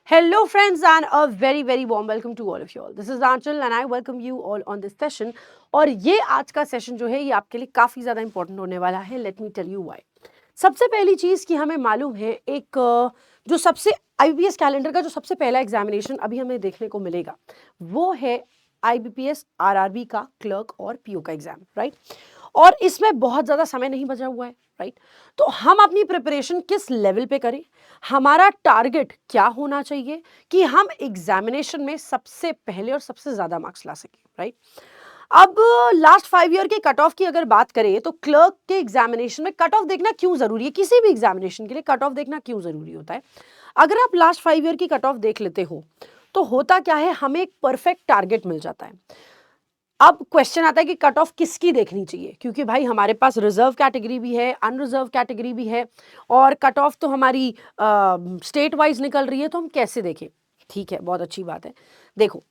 Hello friends and a very warm welcome to all of you all. This is Anchal and I welcome you all on this session. और ये आज का session जो है ये आपके लिए काफ़ी ज़्यादा इंपॉर्टेंट होने वाला है. Let me tell you why. सबसे पहली चीज़ कि हमें मालूम है एक जो सबसे IBPS कैलेंडर का जो सबसे पहला एग्जामिनेशन अभी हमें देखने को मिलेगा वो है IBPS RRB का क्लर्क और PO का एग्जाम, राइट. और इसमें बहुत ज़्यादा समय नहीं बचा हुआ है, राइट. तो हम अपनी प्रिपरेशन किस लेवल पे करें, हमारा टारगेट क्या होना चाहिए कि हम एग्जामिनेशन में सबसे पहले और सबसे ज़्यादा मार्क्स ला सकें, राइट. अब लास्ट 5 ईयर के कट ऑफ की अगर बात करें तो क्लर्क के एग्जामिनेशन में कट ऑफ देखना क्यों जरूरी है, किसी भी एग्जामिनेशन के लिए कट ऑफ देखना क्यों जरूरी होता है. अगर आप लास्ट 5 ईयर की कट ऑफ देख लेते हो तो होता क्या है, हमें एक परफेक्ट टारगेट मिल जाता है. अब क्वेश्चन आता है कि कट ऑफ किसकी देखनी चाहिए, क्योंकि भाई हमारे पास रिजर्व कैटेगरी भी है, अनरिजर्व कैटेगरी भी है और कट ऑफ तो हमारी स्टेट वाइज निकल रही है, तो हम कैसे देखें. ठीक है, बहुत अच्छी बात है. देखो,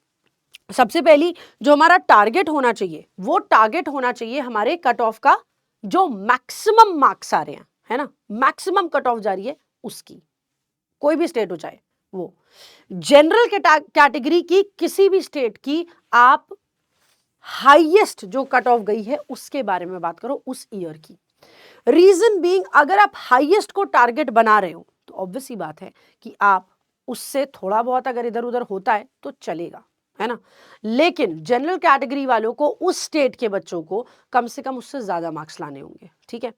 सबसे पहली जो हमारा टारगेट होना चाहिए वो टारगेट होना चाहिए हमारे कट ऑफ का जो मैक्सिमम मार्क्स आ रहे हैं, है ना, मैक्सिमम कट ऑफ जा रही है उसकी, कोई भी स्टेट हो चाहे वो. जनरल कैटेगरी की किसी भी स्टेट की आप हाईएस्ट जो कट ऑफ गई है उसके बारे में बात करो उस ईयर की. रीजन बीइंग, अगर आप हाईएस्ट को टारगेट बना रहे हो तो ऑब्वियस ही बात है कि आप उससे थोड़ा बहुत अगर इधर उधर होता है तो चलेगा, है ना. लेकिन जनरल कैटेगरी वालों को, उस स्टेट के बच्चों को कम से कम उससे ज्यादा मार्क्स लाने होंगे, ठीक है.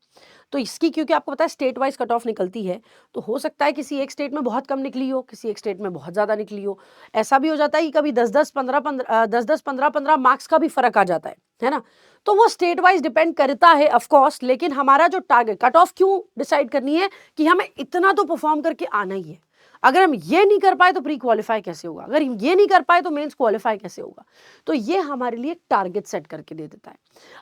तो इसकी, क्योंकि आपको पता है स्टेट वाइज कट ऑफ निकलती है, तो हो सकता है किसी एक स्टेट में बहुत कम निकली हो, किसी एक स्टेट में बहुत ज्यादा निकली हो. ऐसा भी हो जाता है कि कभी 10-15 मार्क्स का भी फर्क आ जाता है ना. तो वो स्टेट वाइज डिपेंड करता है ऑफ कोर्स. लेकिन हमारा जो टारगेट, कट ऑफ क्यों डिसाइड करनी है कि हमें इतना तो परफॉर्म करके आना ही है. अगर हम ये नहीं कर पाए तो प्री क्वालिफाई कैसे होगा, अगर ये नहीं कर पाए तो मेंस क्वालिफाई कैसे होगा. तो ये हमारे लिए टारगेट सेट करके दे देता है.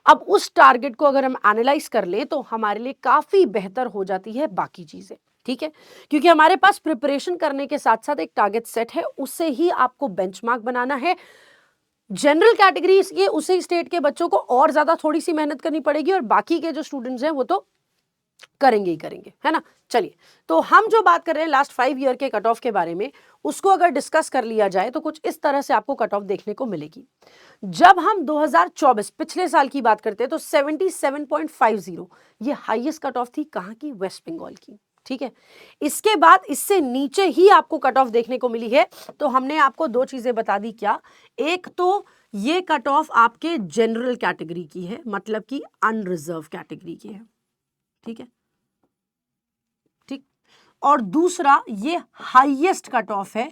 अब उस टारगेट को अगर हम एनालाइज कर ले तो हमारे लिए काफी बेहतर हो जाती है बाकी चीजें, ठीक है. क्योंकि हमारे पास प्रिपरेशन करने के साथ साथ एक टारगेट सेट है, उससे ही आपको बेंचमार्क बनाना है. जनरल कैटेगरी ये उसी स्टेट के बच्चों को और ज्यादा थोड़ी सी मेहनत करनी पड़ेगी और बाकी के जो स्टूडेंट्स हैं वो तो करेंगे ही करेंगे, है ना. चलिए, तो हम जो बात कर रहे हैं लास्ट 5 ईयर के कट ऑफ के बारे में, उसको अगर डिस्कस कर लिया जाए तो कुछ इस तरह से आपको कट ऑफ देखने को मिलेगी. जब हम 2024 पिछले साल की बात करते हैं तो 77.50 ये हाईएस्ट कट ऑफ थी. कहां की? वेस्ट बंगाल की, ठीक है. इसके बाद इससे नीचे ही आपको कट ऑफ देखने को मिली है. तो हमने आपको दो चीजें बता दी. क्या? एक तो ये कट ऑफ आपके जनरल कैटेगरी की है, मतलब कि अनरिजर्व कैटेगरी की है, ठीक है, ठीक. और दूसरा ये हाईएस्ट कट ऑफ है,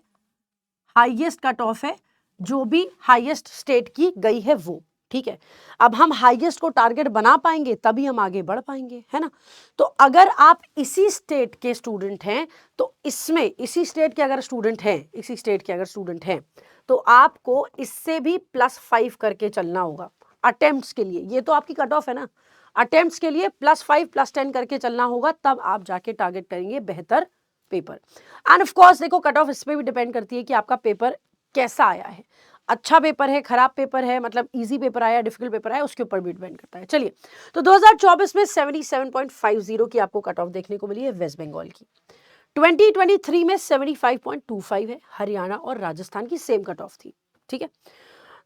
हाईएस्ट कट ऑफ है जो भी हाईएस्ट स्टेट की गई है वो, ठीक है. अब हम हाईएस्ट को टारगेट बना पाएंगे तभी हम आगे बढ़ पाएंगे, है ना. तो अगर आप इसी स्टेट के स्टूडेंट हैं तो इसमें इसी स्टेट के अगर स्टूडेंट हैं, इसी स्टेट के अगर स्टूडेंट हैं तो आपको इससे भी +5 करके चलना होगा अटेम्प्ट्स के लिए. ये तो आपकी कट ऑफ है ना, अटेम्प्ट्स के लिए +5 +10 करके चलना होगा, तब आप जाके टारगेट करेंगे बेहतर पेपर. एंड ऑफ कोर्स देखो, कट ऑफ इस पे भी डिपेंड करती है कि आपका पेपर कैसा आया है, अच्छा पेपर है, खराब पेपर है, मतलब इजी पेपर आया, डिफिकल्ट पेपर आया, उसके ऊपर भी डिपेंड करता है. चलिए, तो 2024 में 77.50 की आपको कट ऑफ देखने को मिली है वेस्ट बंगाल की. 2023 में 75.25 है, हरियाणा और राजस्थान की सेम कट ऑफ थी, ठीक है.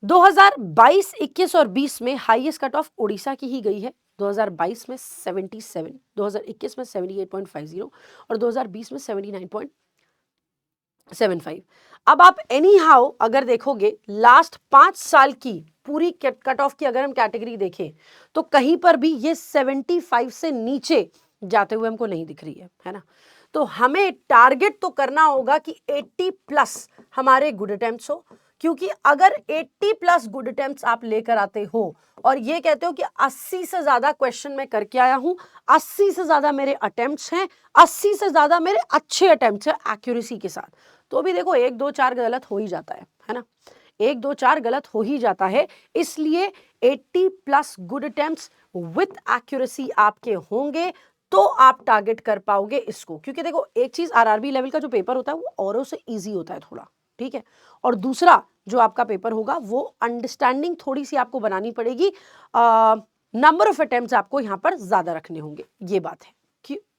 2022, 21 और 20 में हाईएस्ट कट ऑफ उड़ीसा की ही गई है. 2022 में 77, 2021 में 78.50 और 2020 में 79.75. अब आप एनी हाउ अगर देखोगे लास्ट 5 साल की पूरी कट ऑफ की अगर हम कैटेगरी देखें तो कहीं पर भी ये 75 से नीचे जाते हुए हमको नहीं दिख रही है ना. तो हमें टारगेट तो करना होगा कि 80+ हमारे गुड अटेम्प्ट्स हो, क्योंकि अगर 80+ गुड अटेम्प्ट्स आप लेकर आते हो और ये कहते हो कि 80 से ज्यादा क्वेश्चन मैं करके आया हूं, 80 से ज्यादा मेरे अटेम्प्ट्स हैं, 80 से ज्यादा मेरे अच्छे अटेम्प्ट्स हैं एक्यूरेसी के साथ, तो भी देखो 1 2 4 गलत हो ही जाता है ना, 1 2 4 गलत हो ही जाता है. इसलिए 80+ गुड अटेम्प्ट्स विथ एक्यूरेसी आपके होंगे तो आप टारगेट कर पाओगे इसको. क्योंकि देखो एक चीज, आरआरबी लेवल का जो पेपर होता है वो औरों से इजी होता है थोड़ा, ठीक है. और दूसरा जो आपका पेपर होगा वो अंडरस्टैंडिंग थोड़ी सी आपको बनानी पड़ेगी, नंबर ऑफ अटेम्प्ट्स आपको यहां पर ज्यादा रखने होंगे, ये बात है.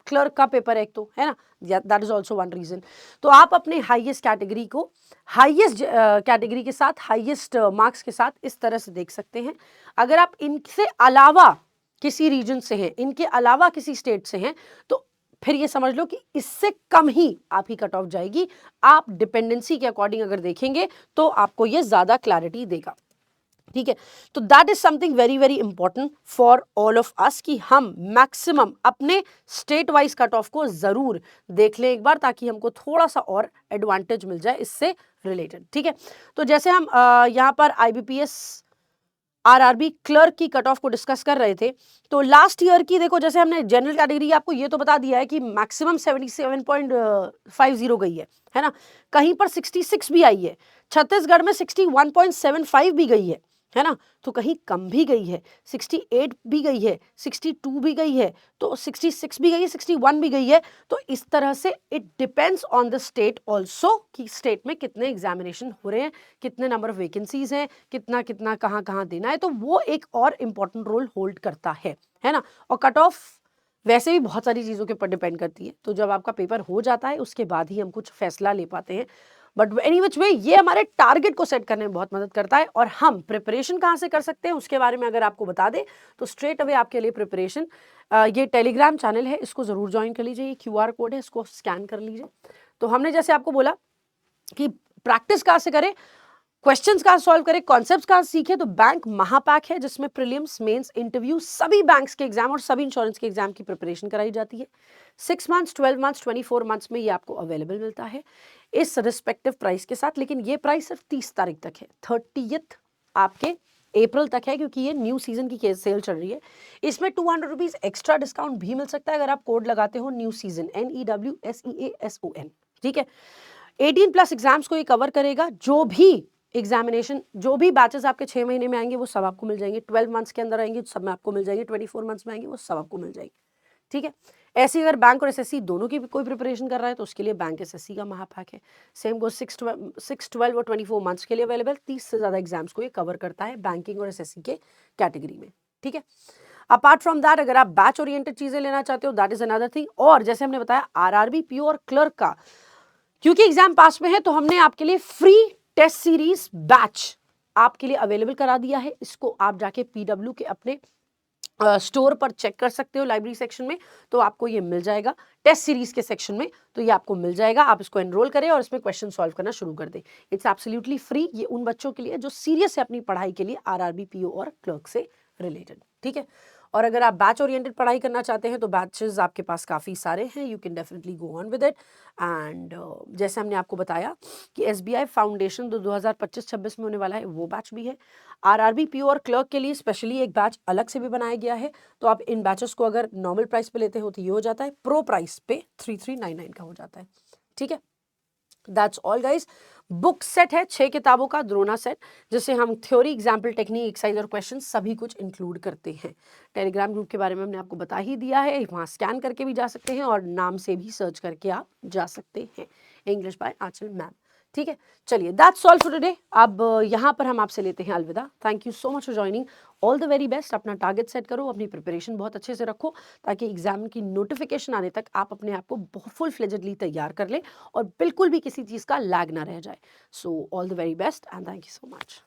क्लर्क का पेपर है एक तो, है ना, that is also one reason. तो आप अपने हाईएस्ट कैटेगरी को हाईएस्ट कैटेगरी के साथ हाईएस्ट मार्क्स के साथ इस तरह से देख सकते हैं। अगर आप इनसे अलावा किसी रीजन से हैं, इनके अलावा किसी स्टेट से हैं, तो फिर ये समझ लो कि इससे कम ही आपकी कट ऑफ जाएगी। आप डिपेंडेंसी के अकॉर्डिंग अगर देखेंगे तो आपको ये ज्यादा क्लैरिटी देगा, ठीक है। तो that is something very very important for all of us कि हम मैक्सिमम अपने स्टेट वाइज कट ऑफ को जरूर देख लें एक बार, ताकि हमको थोड़ा सा और एडवांटेज मिल जाए इससे रिलेटेड, ठीक है। तो जैसे हम यहाँ पर आईबीपीएस आरआरबी क्लर्क की कट ऑफ को डिस्कस कर रहे थे, तो लास्ट ईयर की देखो, जैसे हमने जनरल कैटेगरी आपको ये तो बता दिया है कि मैक्सिमम 77.50 गई है ना, कहीं पर 66 भी आई है, छत्तीसगढ़ में 61.75 भी गई है ना, तो कहीं कम भी गई है, 68 भी गई है, 62 भी गई है, तो 66 भी गई है, 61 भी गई है। तो इस तरह से it depends on the state also कि स्टेट में कितने एग्जामिनेशन हो रहे हैं, कितने नंबर ऑफ वैकेंसीज हैं, कितना कितना कहाँ कहाँ देना है, तो वो एक और इम्पॉर्टेंट रोल होल्ड करता है ना। और कट ऑफ वैसे भी बहुत सारी चीज़ों के ऊपर डिपेंड करती है, तो जब आपका पेपर हो जाता है उसके बाद ही हम कुछ फैसला ले पाते हैं। बट एनी विच वे ये हमारे टारगेट को सेट करने में बहुत मदद करता है। और हम प्रिपरेशन कहाँ से कर सकते हैं उसके बारे में अगर आपको बता दें तो स्ट्रेट अवे आपके लिए प्रिपरेशन, ये टेलीग्राम चैनल है, इसको ज़रूर ज्वाइन कर लीजिए, ये QR कोड है, इसको स्कैन कर लीजिए। तो हमने जैसे आपको बोला कि प्रैक्टिस कहाँ से करें, क्वेश्चंस कहाँ सॉल्व करें, कॉन्सेप्ट्स कहाँ सीखे, तो बैंक महापैक है जिसमें प्रीलिम्स, मेंस, इंटरव्यू, सभी बैंक्स के एग्जाम और सभी इंश्योरेंस के एग्जाम की प्रिपरेशन कराई जाती है। 6 मंथ्स, 12 मंथ्स, 24 मंथ्स में ये आपको अवेलेबल मिलता है इस रिस्पेक्टिव प्राइस के साथ। लेकिन ये प्राइस सिर्फ 30 तारीख तक है, 30th आपके अप्रैल तक है, क्योंकि ये न्यू सीजन की सेल चल रही है। इसमें 200 रुपीज एक्स्ट्रा डिस्काउंट भी मिल सकता है अगर आप कोड लगाते हो न्यू सीजन, NEWSEASON, ठीक है। 18+ एग्जाम्स को ये कवर करेगा। जो भी एग्जामिनेशन, जो भी बैचेस आपके 6 महीने में आएंगे वो सब आपको मिल जाएंगे, 12 मंथ्स के अंदर आएंगे सब में आपको मिल जाएंगे, 24 मंथ्स में आएंगे वो सब आपको मिल जाएंगे, ठीक है। ऐसे अगर बैंक और एसएससी दोनों की कोई प्रिपरेशन कर रहा है तो उसके लिए बैंक एसएससी का महापैक है। सेम को 6, 12 और 24 मंथ्स के लिए अवेलेबल, 30 से ज़्यादा एग्जाम्स को ये कवर करता है बैंकिंग और एसएससी के कैटेगरी में, ठीक है। अपार्ट फ्रॉम दैट अगर आप बैच ओरिएंटेड चीज़ें लेना चाहते हो दैट इज अनदर थिंग। और जैसे हमने बताया आरआरबी, पीओ और क्लर्क का क्योंकि एग्जाम पास में है तो हमने आपके लिए फ्री टेस्ट सीरीज बैच आपके लिए अवेलेबल करा दिया है। इसको आप जाके पीडब्ल्यू के अपने स्टोर पर चेक कर सकते हो, लाइब्रेरी सेक्शन में, तो आपको ये मिल जाएगा। टेस्ट सीरीज के सेक्शन में तो ये आपको मिल जाएगा। आप इसको एनरोल करें और इसमें क्वेश्चन सॉल्व करना शुरू कर दें। It's absolutely free. ये उन बच्चों के लिए जो सीरियस है अपनी पढ़ाई के लिए, आरआरबी, पीओ और क्लर्क से रिलेटेड, ठीक है। और अगर आप बैच ओरिएंटेड पढ़ाई करना चाहते हैं तो बैचेस आपके पास काफ़ी सारे हैं, you can definitely go on with it. And जैसे हमने आपको बताया कि एसबीआई फाउंडेशन 2025-26 में होने वाला है, वो बैच भी है। आरआरबी, पीओ और क्लर्क के लिए स्पेशली एक बैच अलग से भी बनाया गया है। तो आप इन बैचेस को अगर नॉर्मल प्राइस पे लेते हो तो ये हो जाता है, प्रो प्राइस पे 3399 का हो जाता है, ठीक है। That's all guys. Book set है 6 किताबों का, द्रोणा सेट, जिसे हम थ्योरी, एग्जाम्पल, टेक्निक, एक्सरसाइज और क्वेश्चन सभी कुछ इंक्लूड करते हैं। टेलीग्राम ग्रुप के बारे में हमने आपको बता ही दिया है, वहाँ स्कैन करके भी जा सकते हैं और नाम से भी सर्च करके आप जा सकते हैं, इंग्लिश बाय आंचल मैम, ठीक है। चलिए दैट्स ऑल फॉर टुडे। अब यहाँ पर हम आपसे लेते हैं अलविदा। Thank you so much for joining, all the very best. अपना टारगेट सेट करो, अपनी प्रिपरेशन बहुत अच्छे से रखो, ताकि एग्जाम की नोटिफिकेशन आने तक आप अपने आप को बहुत फुल फ्लेजेडली तैयार कर लें और बिल्कुल भी किसी चीज़ का लैग ना रह जाए। So all the very best and thank you so much.